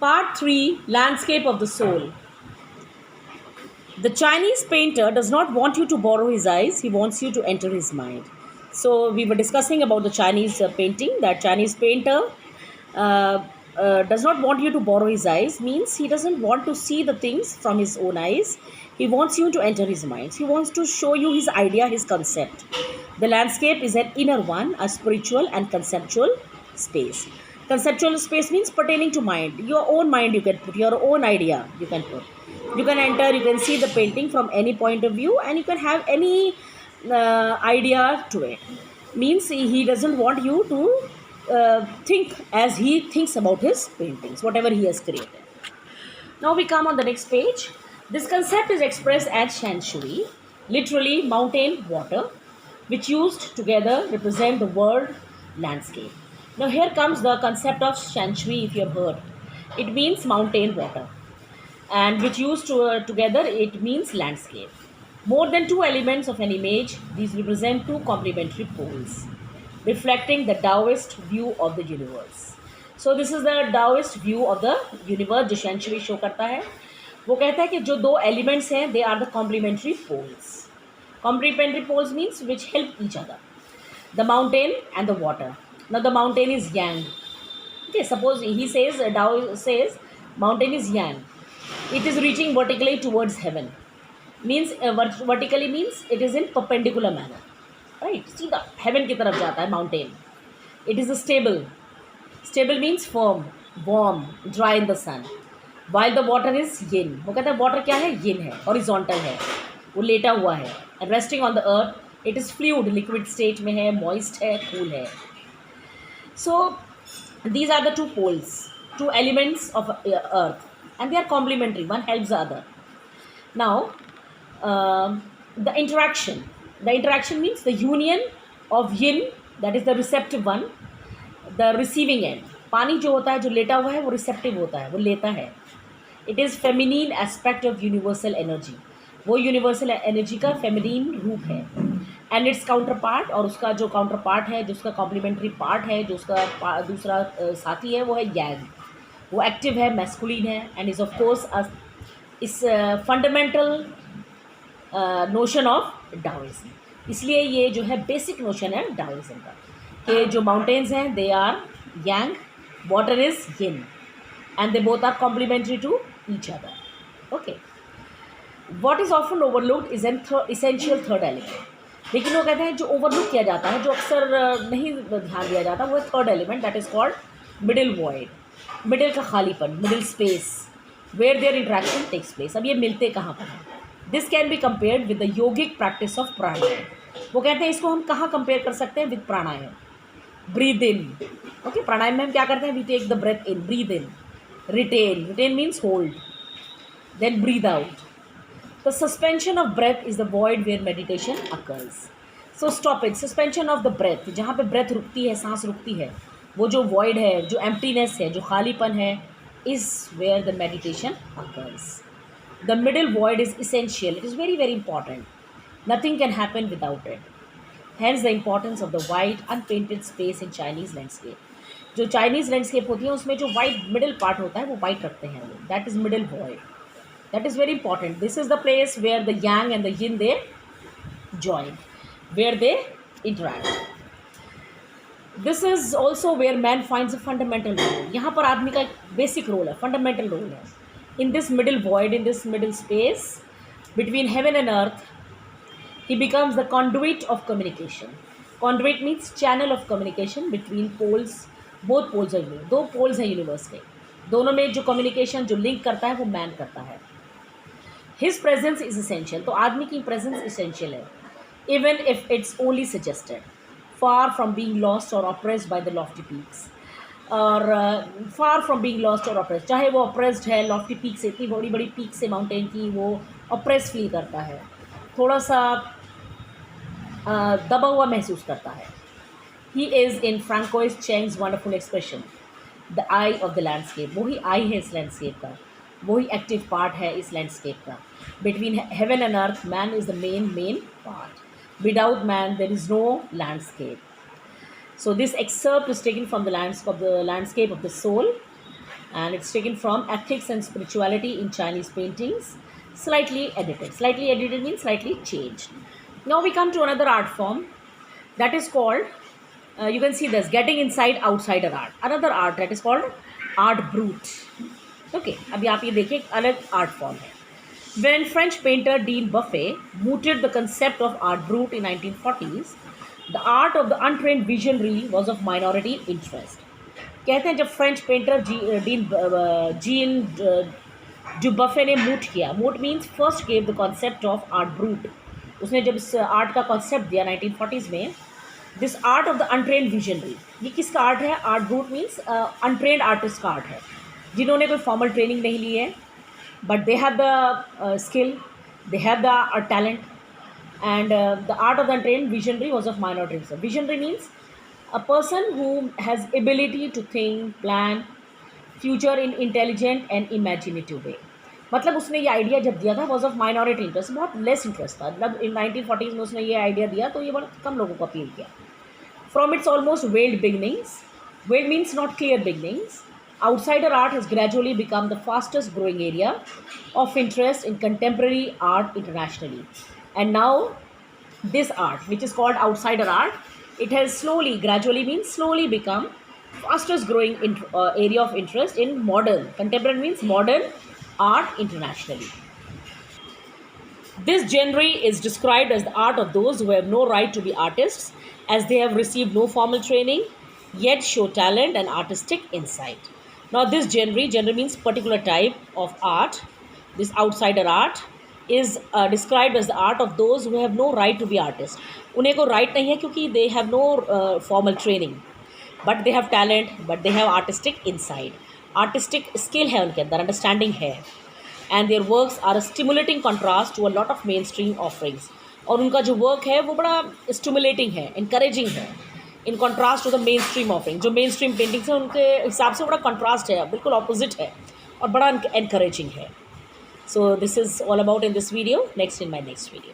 Part 3, Landscape of the Soul. The Chinese painter does not want you to borrow his eyes, he wants you to enter his mind. So, we were discussing about the Chinese painting. That Chinese painter uh, does not want you to borrow his eyes, means he doesn't want to see the things from his own eyes. He wants you to enter his mind. He wants to show you his idea, his concept. The landscape is an inner one, a spiritual and conceptual space. Conceptual space means pertaining to mind. Your own mind you can put, your own idea you can put. You can enter, you can see the painting from any point of view, and you can have any idea to it. Means he doesn't want you to think as he thinks about his paintings, whatever he has created. Now we come on the next page. This concept is expressed as shan shui, literally mountain water, which used together represent the world landscape. Now here comes the concept of shan shui, if you have heard. It means mountain water, and which used together it means landscape. More than two elements of an image, these represent two complementary poles, reflecting the Taoist view of the universe. So this is the Taoist view of the universe जो शेंशुई show करता है. वो कहता है कि जो दो elements हैं, they are the complementary poles. Complementary poles means which help each other. The mountain and the water. Now the mountain is yang. Okay, suppose he says, Tao says, mountain is yang. It is reaching vertically towards heaven. Means vertically means it is in perpendicular manner. Right? सीधा heaven की तरफ जाता है mountain. It is stable. Stable means firm, warm, dry in the sun. While the water is yin. वो कहता है water क्या है? Yin है, horizontal है, वो लेटा हुआ है. And resting on the earth, it is fluid, liquid state में है, moist है, cool है. So these are the two poles, two elements of earth, and they are complementary. One helps the other. Now, the interaction. The interaction means the union of yin, that is the receptive one, the receiving end. पानी जो होता है, जो लेटा हुआ है, वो receptive होता है, वो लेता है. It is feminine aspect of universal energy. वो universal energy का feminine रूप है. And its counterpart, और उसका जो counterpart है, जो उसका complementary part है, जो उसका दूसरा साथी है, वो है yang. वो active है, masculine है, and is of course is fundamental notion of Taoism. इसलिए ये जो है बेसिक नोशन है डाओइज्म का, कि जो माउंटेन्स हैं they are yang, water is yin, and they both are complementary to each other. Okay, what is often overlooked is an essential third element. लेकिन वो कहते हैं जो ओवरलुक किया जाता है, जो अक्सर नहीं ध्यान दिया जाता, वो है third element, that is called middle void. Middle का खालीपन, middle space, where there interaction takes place. अब ये मिलते कहाँ पर हैं? This can be compared with the yogic practice of pranayama. वो कहते हैं इसको हम कहाँ कंपेयर कर सकते हैं? With pranayama. Breathe in. Okay, pranayama में हम क्या करते हैं? We take the breath in, breathe in, retain. Retain means hold, then breathe out. The suspension of breath is the void where meditation occurs. So stop it. Suspension of the breath, जहाँ पे breath रुकती है, सांस रुकती है, वो जो void है, जो एम्प्टीनेस है, जो खालीपन है, is where the meditation occurs. The middle void is essential. It is very, very important. Nothing can happen without it. Hence the importance of the white unpainted space in Chinese landscape. जो Chinese landscape होती है उसमें जो white middle part होता है वो white रखते हैं वो. That is middle void. That is very important. This is the place where the yang and the yin they join, where they interact. This is also where man finds a fundamental role. यहाँ पर आदमी का एक basic role है, fundamental role है. In this middle void, in this middle space between heaven and earth, he becomes the conduit of communication. Conduit means channel of communication between poles. Both poles are universe. दो poles हैं universe के, दोनों में जो communication, जो link करता है, वो man करता है. His presence is essential. तो आदमी की presence essential है, even if it's only suggested, far from being lost or oppressed by the lofty peaks. और फार फ्रॉम बीइंग लॉस्ट और ऑप्रेस्ड. चाहे वो ऑप्रेस्ड है लॉफ्टी पीक से, इतनी बड़ी बड़ी पीक से माउंटेन की, वो ऑप्रेस फील करता है, थोड़ा सा दबा हुआ महसूस करता है. He is in Francois Cheng's wonderful expression the eye of the landscape. वही आई है इस लैंडस्केप का, वही एक्टिव पार्ट है इस लैंडस्केप का. Between heaven and earth man is the main part. Without man there is no landscape. So this excerpt is taken from the landscape of the soul. and it's taken from Ethics and Spirituality in Chinese Paintings, slightly edited. Slightly edited means slightly changed. Now we come to another art form that is called, you can see this, getting inside outsider art. Another art that is called art brut. Okay, अभी आप ये देखिए अलग art form है. When French painter Dean Buffet mooted the concept of art brut in 1940s, the art of the untrained visionary was of minority interest. कहते हैं जब French painter Jean जो बफे ने मूट किया, moot means first gave the concept of art brut, उसने जब इस आर्ट का कॉन्सेप्ट दिया 1940s में, this art of the untrained visionary, ये किसका आर्ट है? Art brut means untrained artist का आर्ट है, जिन्होंने कोई फॉर्मल ट्रेनिंग नहीं ली है, but they have the skill, they have the talent, and the art of the untrained visionary was of minor interest. Visionary means a person who has ability to think, plan future in intelligent and imaginative way. मतलब उसने ये idea जब दिया था was of minority interest, बहुत less interest था, मतलब इन 1940s में उसने ये आइडिया दिया तो ये बहुत कम लोगों को अपील किया. From its almost weld beginnings, weld means not clear beginnings, outsider art has gradually become the fastest growing area of interest in contemporary art internationally. And now this art, which is called outsider art, it has slowly, gradually means slowly become fastest growing area of interest in modern, contemporary means modern art internationally. This genre is described as the art of those who have no right to be artists, as they have received no formal training, yet show talent and artistic insight. Now this genre means particular type of art, this outsider art is described as the art of those who have no right to be artists. उन्हें को right नहीं है क्योंकि they have no formal training, but they have talent, but they have artistic insight, artistic skill है उनके अंदर, understanding है, and their works are a stimulating contrast to a lot of mainstream offerings. और उनका जो work है वो बड़ा stimulating है, encouraging है, in contrast to the mainstream offering. जो mainstream paintings है उनके हिसाब से बड़ा contrast है, बिल्कुल opposite है और बड़ा encouraging है. So this is all about in this video. Next in my next video.